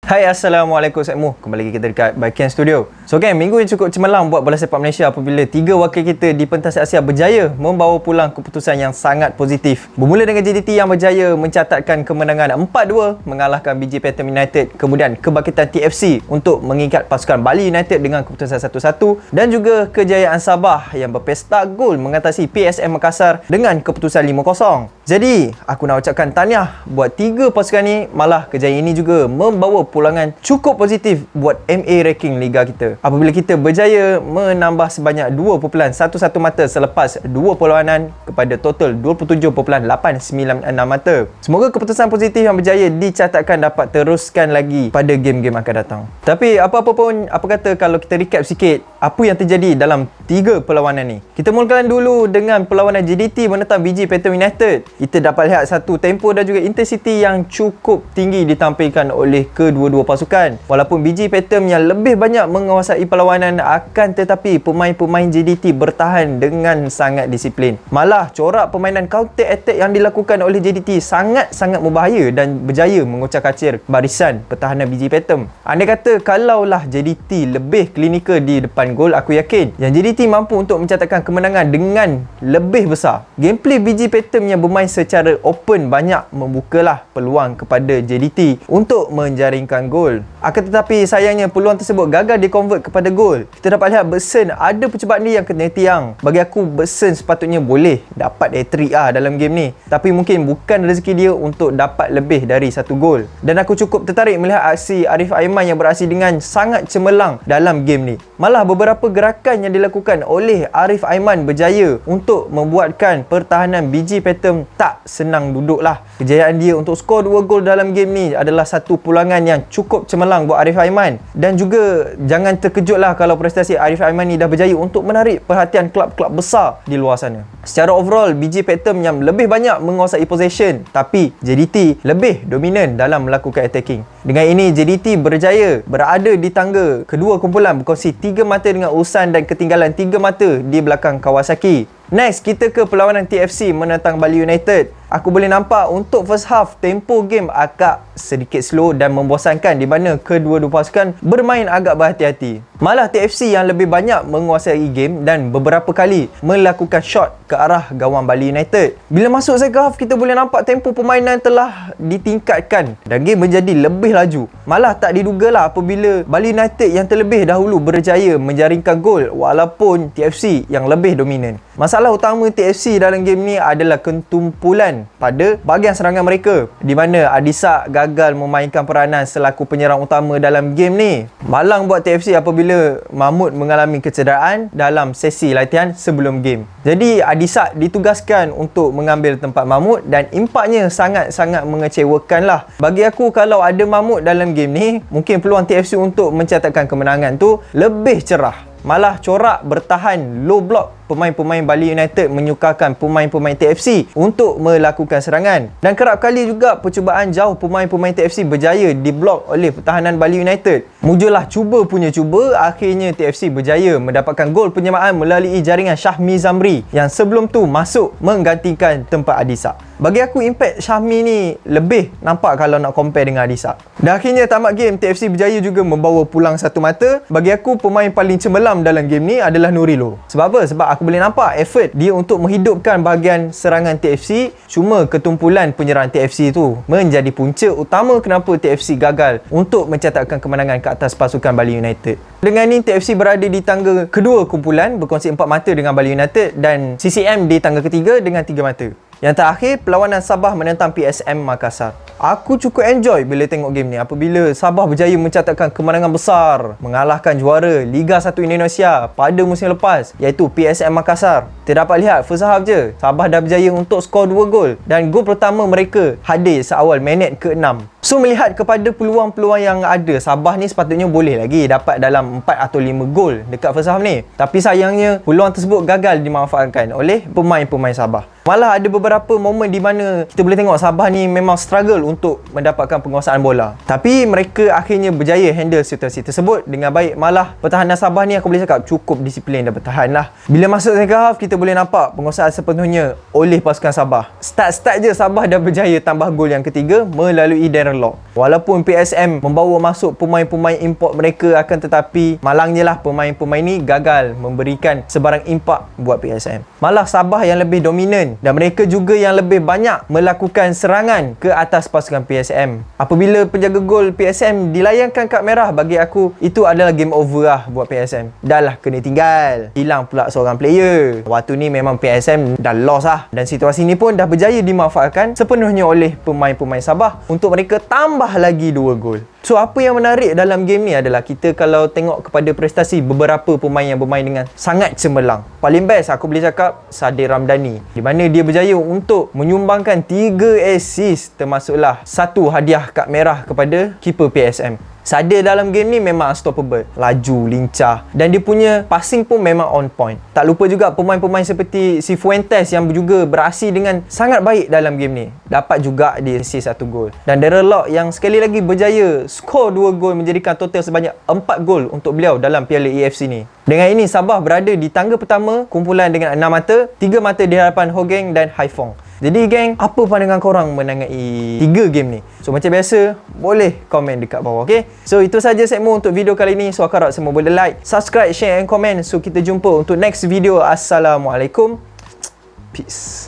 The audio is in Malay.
Hai, Assalamualaikum, saya Muh. Kembali lagi kita dekat Baiken Studio. So gang, minggu yang cukup cemerlang buat bola sepak Malaysia apabila 3 wakil kita di pentas Asia berjaya membawa pulang keputusan yang sangat positif. Bermula dengan JDT yang berjaya mencatatkan kemenangan 4-2 mengalahkan BG Pathum United, kemudian kebangkitan TFC untuk mengikat pasukan Bali United dengan keputusan 1-1, dan juga kejayaan Sabah yang berpesta gol mengatasi PSM Makassar dengan keputusan 5-0. Jadi, aku nak ucapkan tahniah buat 3 pasukan ni, malah kejayaan ini juga membawa pulangan cukup positif buat MA ranking Liga kita apabila kita berjaya menambah sebanyak 2.11 mata selepas 2 perlawanan kepada total 27.896 mata. Semoga keputusan positif yang berjaya dicatatkan dapat teruskan lagi pada game-game akan datang. Tapi apa-apa pun, apa kata kalau kita recap sikit apa yang terjadi dalam 3 perlawanan ni. Kita mulakan dulu dengan perlawanan JDT menentang BG Pathum United. Kita dapat lihat satu tempo dan juga intensiti yang cukup tinggi ditampilkan oleh kedua-dua pasukan. Walaupun BG Pathum yang lebih banyak menguasai perlawanan, akan tetapi pemain-pemain JDT bertahan dengan sangat disiplin. Malah corak permainan counter attack yang dilakukan oleh JDT sangat-sangat berbahaya dan berjaya mengucak-kacir barisan pertahanan BG Pathum. Andai kata kalaulah JDT lebih klinikal di depan gol, aku yakin yang JDT mampu untuk mencatatkan kemenangan dengan lebih besar. Gameplay BG Pathum yang bermain secara open banyak membukalah peluang kepada JDT untuk menjaringkan gol. Akan tetapi sayangnya peluang tersebut gagal di-convert kepada gol. Kita dapat lihat Bersen ada percubaan ni yang kena tiang. Bagi aku Bersen sepatutnya boleh dapat hat-trick dalam game ni, tapi mungkin bukan rezeki dia untuk dapat lebih dari 1 gol. Dan aku cukup tertarik melihat aksi Arif Aiman yang beraksi dengan sangat cemerlang dalam game ni. Malah beberapa gerakan yang dilakukan oleh Arif Aiman berjaya untuk membuatkan pertahanan BG Pathum tak senang duduk lah. Kejayaan dia untuk skor 2 gol dalam game ni adalah satu pulangan yang cukup cemerlang buat Arif Aiman. Dan juga jangan terkejutlah kalau prestasi Arif Aiman ni dah berjaya untuk menarik perhatian klub-klub besar di luar sana. Secara overall, BG Pathum yang lebih banyak menguasai possession, tapi JDT lebih dominan dalam melakukan attacking. Dengan ini, JDT berjaya berada di tangga kedua kumpulan berkongsi 3 mata dengan Ulsan dan ketinggalan 3 mata di belakang Kawasaki. Next, kita ke perlawanan TFC menentang Bali United. Aku boleh nampak untuk first half, tempo game agak sedikit slow dan membosankan di mana kedua-dua pasukan bermain agak berhati-hati. Malah TFC yang lebih banyak menguasai game dan beberapa kali melakukan shot ke arah gawang Bali United. Bila masuk second half, kita boleh nampak tempo permainan telah ditingkatkan dan game menjadi lebih laju. Malah tak didugalah apabila Bali United yang terlebih dahulu berjaya menjaringkan gol walaupun TFC yang lebih dominan. Masalah utama TFC dalam game ni adalah ketumpulan pada bahagian serangan mereka, di mana Adisak gagal memainkan peranan selaku penyerang utama dalam game ni. Malang buat TFC apabila Mahmud mengalami kecederaan dalam sesi latihan sebelum game. Jadi Adisak ditugaskan untuk mengambil tempat Mahmud dan impaknya sangat-sangat mengecewakan lah. Bagi aku, kalau ada Mahmud dalam game ni, mungkin peluang TFC untuk mencatatkan kemenangan tu lebih cerah. Malah corak bertahan low block pemain-pemain Bali United menyukarkan pemain-pemain TFC untuk melakukan serangan. Dan kerap kali juga percubaan jauh pemain-pemain TFC berjaya diblok oleh pertahanan Bali United. Mujurlah cuba punya cuba, akhirnya TFC berjaya mendapatkan gol penyamaan melalui jaringan Syahmi Zamri yang sebelum tu masuk menggantikan tempat Adisak. Bagi aku, impact Syahmi ni lebih nampak kalau nak compare dengan Adisak. Dan akhirnya tamat game, TFC berjaya juga membawa pulang 1 mata. Bagi aku, pemain paling cemerlang dalam game ni adalah Nurilo. Sebab apa? Sebab aku boleh nampak effort dia untuk menghidupkan bahagian serangan TFC. Cuma ketumpulan penyerang TFC tu menjadi punca utama kenapa TFC gagal untuk mencatatkan kemenangan ke atas pasukan Bali United. Dengan ini, TFC berada di tangga kedua kumpulan berkongsi 4 mata dengan Bali United dan CCM di tangga ketiga dengan 3 mata. Yang terakhir, perlawanan Sabah menentang PSM Makassar. Aku cukup enjoy bila tengok game ni apabila Sabah berjaya mencatatkan kemenangan besar mengalahkan juara Liga 1 Indonesia pada musim lepas, iaitu PSM Makassar. Kita dapat lihat first half je, Sabah dah berjaya untuk skor 2 gol dan gol pertama mereka hadir seawal minit ke-6. So melihat kepada peluang-peluang yang ada, Sabah ni sepatutnya boleh lagi dapat dalam 4 atau 5 gol dekat first half ni. Tapi sayangnya peluang tersebut gagal dimanfaatkan oleh pemain-pemain Sabah. Malah ada beberapa momen di mana kita boleh tengok Sabah ni memang struggle untuk mendapatkan penguasaan bola. Tapi mereka akhirnya berjaya handle situasi tersebut dengan baik. Malah pertahanan Sabah ni aku boleh cakap cukup disiplin dan bertahan lah. Bila masuk second half, kita boleh nampak penguasaan sepenuhnya oleh pasukan Sabah. Start je Sabah dah berjaya tambah gol yang ketiga melalui Darren Lock. Walaupun PSM membawa masuk pemain-pemain import mereka, akan tetapi malangnya lah pemain-pemain ni gagal memberikan sebarang impak buat PSM. Malah Sabah yang lebih dominan dan mereka juga yang lebih banyak melakukan serangan ke atas pasukan PSM. Apabila penjaga gol PSM dilayangkan kad merah, bagi aku itu adalah game over lah buat PSM. Dah lah kena tinggal, hilang pula seorang player. Waktu ni memang PSM dah lost lah, dan situasi ni pun dah berjaya dimanfaatkan sepenuhnya oleh pemain-pemain Sabah untuk mereka tambah lagi 2 gol. So apa yang menarik dalam game ni adalah kita kalau tengok kepada prestasi beberapa pemain yang bermain dengan sangat cemerlang. Paling best aku boleh cakap Sadir Ramdhani, di mana dia berjaya untuk menyumbangkan 3 assist, termasuklah 1 hadiah kad merah kepada keeper PSM. Sadir dalam game ni memang unstoppable, laju, lincah, dan dia punya passing pun memang on point. Tak lupa juga pemain-pemain seperti si Fuentes yang juga beraksi dengan sangat baik dalam game ni, dapat juga dia assist 1 gol. Dan Darren Lock yang sekali lagi berjaya skor 2 gol, menjadikan total sebanyak 4 gol untuk beliau dalam Piala AFC ni. Dengan ini Sabah berada di tangga pertama kumpulan dengan 6 mata, 3 mata di hadapan Hogeng dan Haiphong. Jadi geng, apa pandangan korang mengenai 3 game ni? So macam biasa, boleh komen dekat bawah, okay? So itu saja segmen untuk video kali ni. So aku harap semua boleh like, subscribe, share and komen. So kita jumpa untuk next video. Assalamualaikum. Peace.